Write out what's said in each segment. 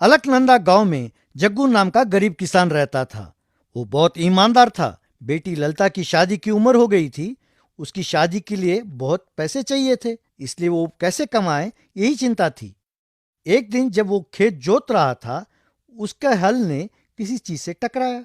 अलकनंदा गांव में जग्गू नाम का गरीब किसान रहता था। वो बहुत ईमानदार था। बेटी ललिता की शादी की उम्र हो गई थी। उसकी शादी के लिए बहुत पैसे चाहिए थे, इसलिए वो कैसे कमाए यही चिंता थी। एक दिन जब वो खेत जोत रहा था, उसका हल ने किसी चीज से टकराया।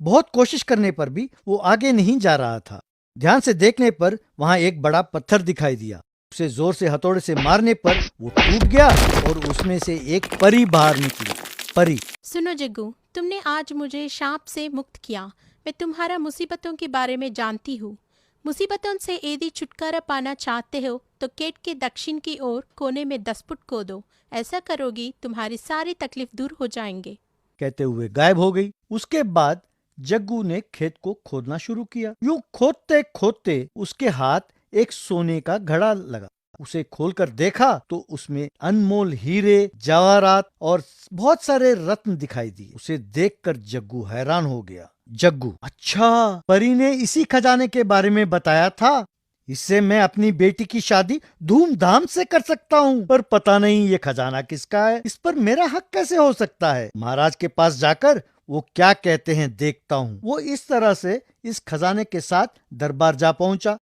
बहुत कोशिश करने पर भी वो आगे नहीं जा रहा था। ध्यान से देखने पर वहां एक बड़ा पत्थर दिखाई दिया। उसे जोर से हथौड़े से मारने पर वो टूट गया और उसमें से एक परी बाहर निकली। परी। सुनो जग्गू, तुमने आज मुझे सांप से मुक्त किया। मैं तुम्हारा मुसीबतों के बारे में जानती हूँ। मुसीबतों से यदि छुटकारा पाना चाहते हो तो गेट के दक्षिण की ओर कोने में 10 फुट खोदो। ऐसा करोगी तुम्हारी सारी तकलीफ दूर हो जाएंगे। कहते हुए गायब हो गई। उसके बाद जग्गू ने खेत को खोदना शुरू किया। यूं खोदते खोदते उसके हाथ एक सोने का घड़ा लगा। उसे खोलकर देखा तो उसमें अनमोल हीरे, जवाहरात और बहुत सारे रत्न दिखाई दिए। उसे देखकर जग्गू हैरान हो गया। जग्गू, अच्छा, परी ने इसी खजाने के बारे में बताया था। इससे मैं अपनी बेटी की शादी धूमधाम से कर सकता हूँ। पर पता नहीं ये खजाना किसका है, इस पर मेरा हक कैसे हो सकता है। महाराज के पास जाकर वो क्या कहते हैं देखता हूँ। वो इस तरह से इस खजाने के साथ दरबार जा पहुंचा।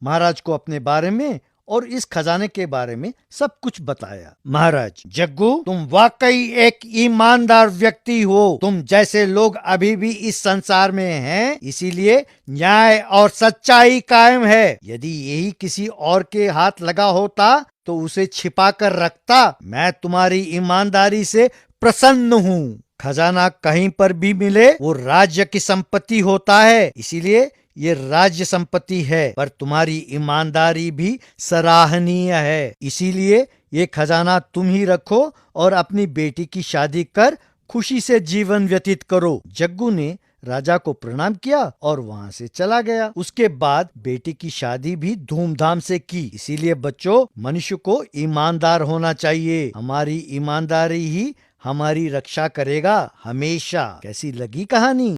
महाराज को अपने बारे में और इस खजाने के बारे में सब कुछ बताया। महाराज, जग्गू, तुम वाकई एक ईमानदार व्यक्ति हो। तुम जैसे लोग अभी भी इस संसार में हैं, इसीलिए न्याय और सच्चाई कायम है। यदि यही किसी और के हाथ लगा होता तो उसे छिपा कर रखता। मैं तुम्हारी ईमानदारी से प्रसन्न हूँ। खजाना कहीं पर भी मिले वो राज्य की संपत्ति होता है, इसीलिए ये राज्य संपत्ति है। पर तुम्हारी ईमानदारी भी सराहनीय है, इसीलिए ये खजाना तुम ही रखो और अपनी बेटी की शादी कर खुशी से जीवन व्यतीत करो। जग्गू ने राजा को प्रणाम किया और वहां से चला गया। उसके बाद बेटी की शादी भी धूमधाम से की। इसीलिए बच्चों, मनुष्य को ईमानदार होना चाहिए। हमारी ईमानदारी ही हमारी रक्षा करेगा हमेशा। कैसी लगी कहानी?